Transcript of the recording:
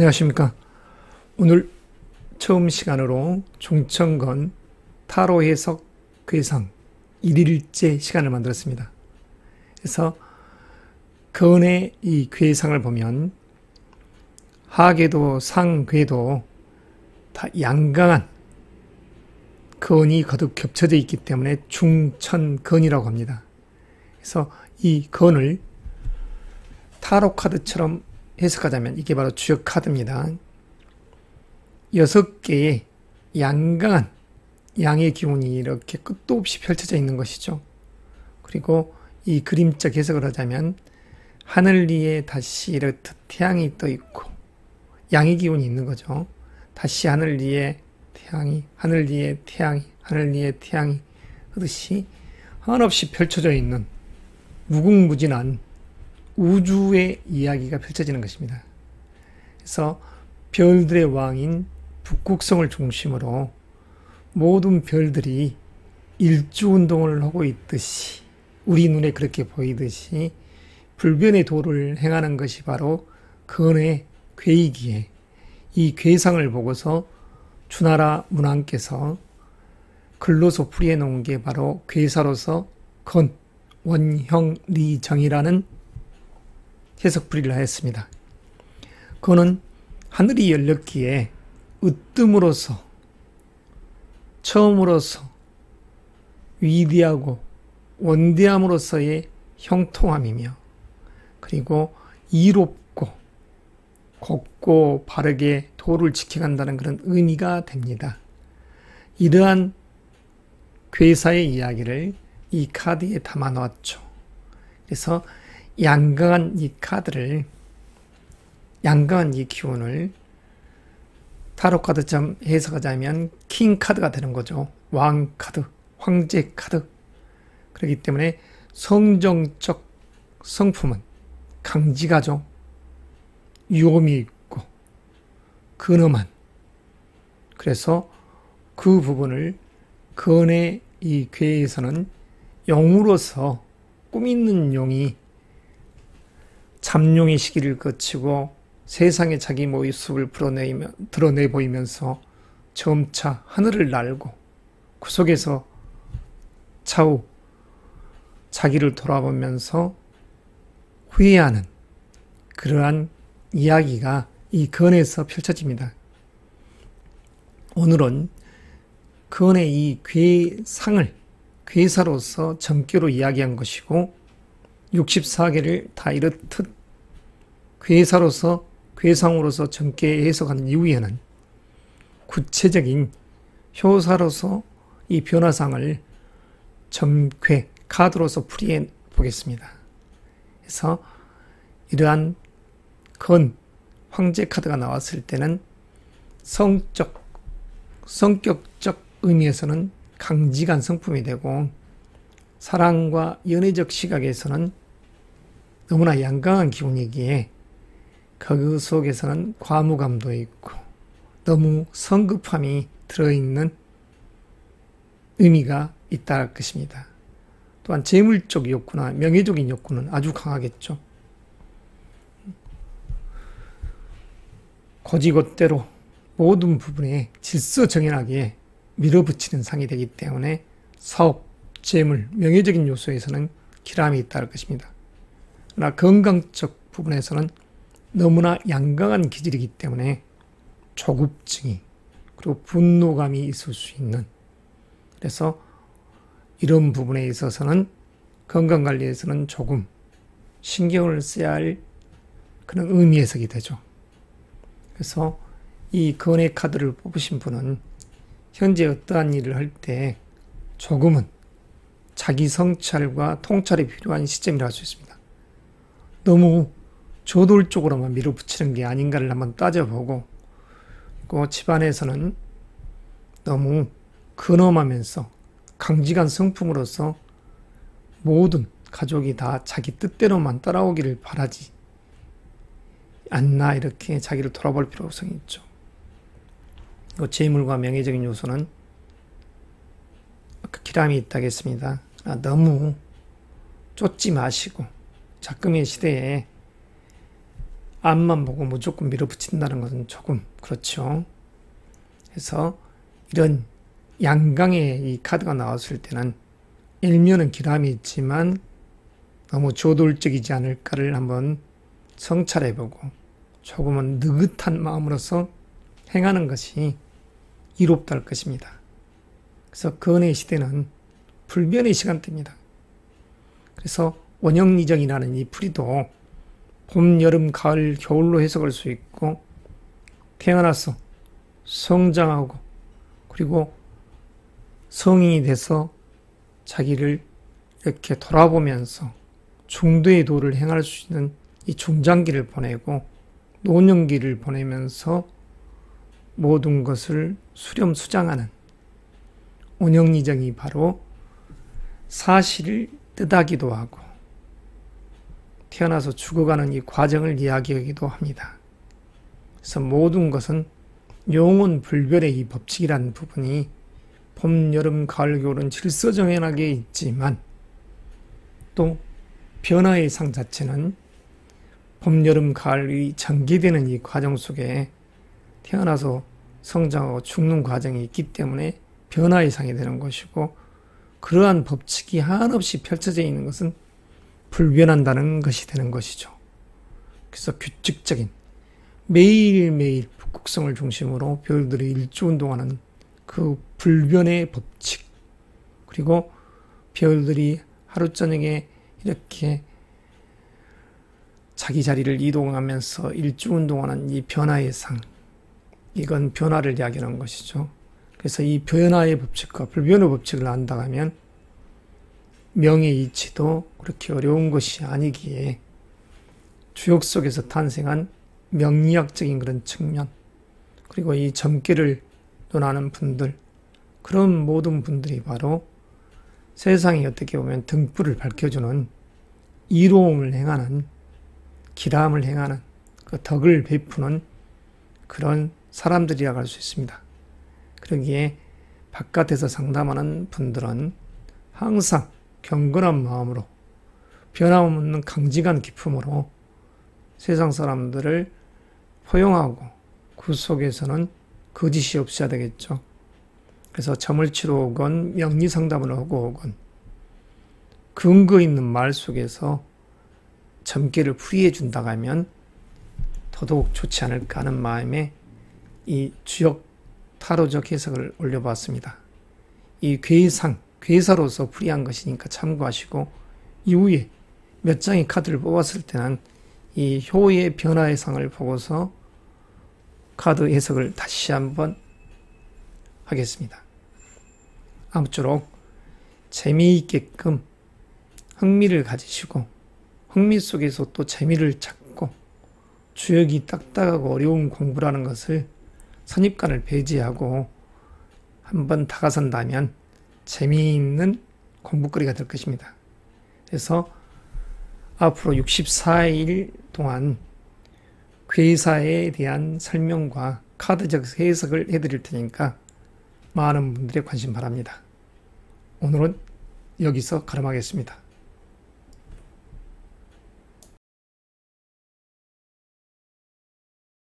안녕하십니까. 오늘 처음 시간으로 종천건 타로 해석 괴상 1일째 시간을 만들었습니다. 그래서 건의 이 괴상을 보면 하계도 상괴도 다 양강한 건이 거듭 겹쳐져 있기 때문에 중천건이라고 합니다. 그래서 이 건을 타로 카드처럼 해석하자면 이게 바로 주역 카드입니다. 6개의 양강한 양의 기운이 이렇게 끝도 없이 펼쳐져 있는 것이죠. 그리고 이 그림적 해석을 하자면 하늘 위에 다시 이렇듯 태양이 떠 있고 양의 기운이 있는 거죠. 다시 하늘 위에 태양이, 하늘 위에 태양이, 하늘 위에 태양이 하듯이 한없이 펼쳐져 있는 무궁무진한 우주의 이야기가 펼쳐지는 것입니다. 그래서 별들의 왕인 북극성을 중심으로 모든 별들이 일주운동을 하고 있듯이 우리 눈에 그렇게 보이듯이 불변의 도를 행하는 것이 바로 건의 괴이기에 이 괴상을 보고서 주나라 문왕께서 글로서 풀이해 놓은 게 바로 괴사로서 건, 원형리정이라는 해석풀이를 하였습니다. 그는 하늘이 열렸기에 으뜸으로서 처음으로서 위대하고 원대함으로서의 형통함이며 그리고 이롭고 곱고 바르게 도를 지켜간다는 그런 의미가 됩니다. 이러한 괴사의 이야기를 이 카드에 담아 놓았죠. 그래서 양강한 이 카드를, 양강한 이 기운을 타로 카드처럼 해석하자면 킹 카드가 되는 거죠. 왕 카드, 황제 카드. 그렇기 때문에 성정적 성품은 강직하죠. 위험이 있고 근엄한. 그래서 그 부분을 건의 이 괴에서는 용으로서 꿈 있는 용이 잠룡의 시기를 거치고 세상에 자기 모습을 드러내 보이면서 점차 하늘을 날고 그 속에서 차후 자기를 돌아보면서 후회하는 그러한 이야기가 이 건에서 펼쳐집니다. 오늘은 건의 이 괴상을 괴사로서 점괘로 이야기한 것이고 64개를 다 이렇듯 괴사로서 괴상으로서 점괘 해석한 이후에는 구체적인 효사로서 이 변화상을 점괘 카드로서 풀이해 보겠습니다. 그래서 이러한 건 황제 카드가 나왔을 때는 성격적 의미에서는 강직한 성품이 되고 사랑과 연애적 시각에서는 너무나 양강한 기운이기에 그 속에서는 과무감도 있고 너무 성급함이 들어있는 의미가 있다 할 것입니다. 또한 재물적 욕구나 명예적인 욕구는 아주 강하겠죠. 고지곳대로 모든 부분에 질서정연하게 밀어붙이는 상이 되기 때문에 사업, 재물, 명예적인 요소에서는 기람이 있다 할 것입니다. 그러나 건강적 부분에서는 너무나 양강한 기질이기 때문에 조급증이 그리고 분노감이 있을 수 있는, 그래서 이런 부분에 있어서는 건강관리에서는 조금 신경을 써야 할 그런 의미 해석이 되죠. 그래서 이 건의 카드를 뽑으신 분은 현재 어떠한 일을 할 때 조금은 자기 성찰과 통찰이 필요한 시점이라 할 수 있습니다. 너무 저돌적으로만 밀어붙이는 게 아닌가를 한번 따져보고, 그 집안에서는 너무 근엄하면서 강직한 성품으로서 모든 가족이 다 자기 뜻대로만 따라오기를 바라지 않나, 이렇게 자기를 돌아볼 필요성이 있죠. 재물과 명예적인 요소는 기람이 있다겠습니다. 너무 쫓지 마시고, 작금의 시대에 앞만 보고 무조건 밀어붙인다는 것은 조금 그렇죠. 그래서 이런 양강의 이 카드가 나왔을 때는 일면은 기람이 있지만 너무 조돌적이지 않을까를 한번 성찰해보고 조금은 느긋한 마음으로서 행하는 것이 이롭다 할 것입니다. 그래서 근의 시대는 불변의 시간대입니다. 그래서 원형이정이라는 이 풀이도 봄, 여름, 가을, 겨울로 해석할 수 있고 태어나서 성장하고 그리고 성인이 돼서 자기를 이렇게 돌아보면서 중도의 도를 행할 수 있는 이 중장기를 보내고 노년기를 보내면서 모든 것을 수렴수장하는 원형이정이 바로 사실을 뜻하기도 하고 태어나서 죽어가는 이 과정을 이야기하기도 합니다. 그래서 모든 것은 영원 불변의 이 법칙이라는 부분이 봄, 여름, 가을, 겨울은 질서정연하게 있지만 또 변화의 상 자체는 봄, 여름, 가을이 전개되는 이 과정 속에 태어나서 성장하고 죽는 과정이 있기 때문에 변화의 상이 되는 것이고 그러한 법칙이 한없이 펼쳐져 있는 것은 불변한다는 것이 되는 것이죠. 그래서 규칙적인 매일매일 북극성을 중심으로 별들이 일주운동하는 그 불변의 법칙 그리고 별들이 하루 저녁에 이렇게 자기 자리를 이동하면서 일주운동하는 이 변화의 상 이건 변화를 이야기하는 것이죠. 그래서 이 변화의 법칙과 불변의 법칙을 안다 하면 명의 이치도 그렇게 어려운 것이 아니기에 주역 속에서 탄생한 명리학적인 그런 측면 그리고 이 점괘를 논하는 분들 그런 모든 분들이 바로 세상에 어떻게 보면 등불을 밝혀주는 이로움을 행하는 기람을 행하는 그 덕을 베푸는 그런 사람들이라고 할 수 있습니다. 그러기에 바깥에서 상담하는 분들은 항상 경건한 마음으로 변함없는 강직한 기품으로 세상 사람들을 포용하고 그 속에서는 거짓이 없어야 되겠죠. 그래서 점을 치러 오건 명리상담을 하고 오건 근거 있는 말 속에서 점괘를 풀이해 준다고 하면 더더욱 좋지 않을까 하는 마음에 이 주역 타로적 해석을 올려봤습니다. 이 괴사로서 풀이한 것이니까 참고하시고 이후에 몇 장의 카드를 뽑았을 때는 이 효의 변화의 상을 보고서 카드 해석을 다시 한번 하겠습니다. 아무쪼록 재미있게끔 흥미를 가지시고 흥미 속에서 또 재미를 찾고 주역이 딱딱하고 어려운 공부라는 것을 선입관을 배제하고 한번 다가선다면 재미있는 공부거리가 될 것입니다. 그래서 앞으로 64일 동안 괴사에 대한 설명과 카드적 해석을 해드릴 테니까 많은 분들의 관심 바랍니다. 오늘은 여기서 가름하겠습니다.